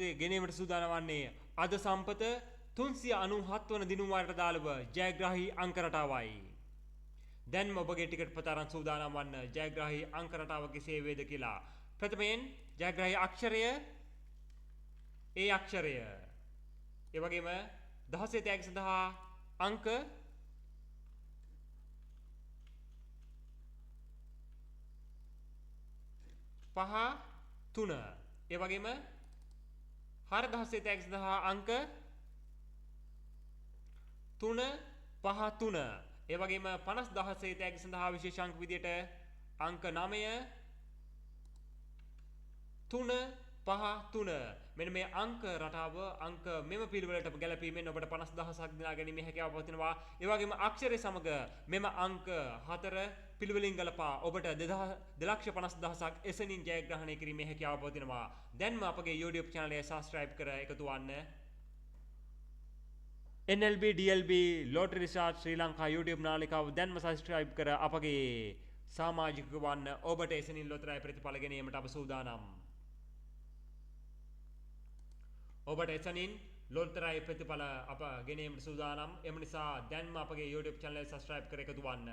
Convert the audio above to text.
ඔබතේ ගෙනීමට සූදානම් වන්නේ අද සම්පත 397 වන දිනුම් වාරයට දාළව ජයග්‍රාහී අංක රටාවයි. දැන්ම ඔබගේ ටිකට් පත අරන් සූදානම් වන්න ජයග්‍රාහී අංක රටාව කෙසේ වේද කියලා. ප්‍රථමයෙන් ජයග්‍රාහී අක්ෂරය ඒ අක්ෂරය. ඒ වගේම 16 තෑගි සඳහා අංක පහ 3. ඒ වගේම 4000 තෑගි සඳහා අංක 3 5 3. ඒ වගේම 50000 තෑගි සඳහා විශේෂ අංක විදියට අංක 9 3 5 3. මෙන්න මේ අංක රටාව අංක මෙම පිළිවෙලට ගැලපීමෙන් ඔබට 50000ක් දිනා ගැනීමේ හැකියාව පවතිනවා. ඒ වගේම අක්ෂරය සමග මෙම අංක 4 පිළිවෙලින් ගලපා ඔබට 2,50,000ක් එසනින් ජයග්‍රහණය කිරීමේ හැකියාව පවතිනවා. දැන්ම අපගේ YouTube channel එක subscribe කර එකතු වන්න. NLB DLB Lottery Research ශ්‍රී ලංකා YouTube නාලිකාව දැන්ම subscribe කර අපගේ සමාජික වන්න. ඔබට එසනින් ලොතරැයි ප්‍රතිඵල ගැනීමට අප සූදානම්. ඔබට එසනින් ලොතරැයි ප්‍රතිඵල අප ගැනීමට සූදානම්. එම නිසා දැන්ම අපගේ YouTube channel එක subscribe කර එකතු වන්න.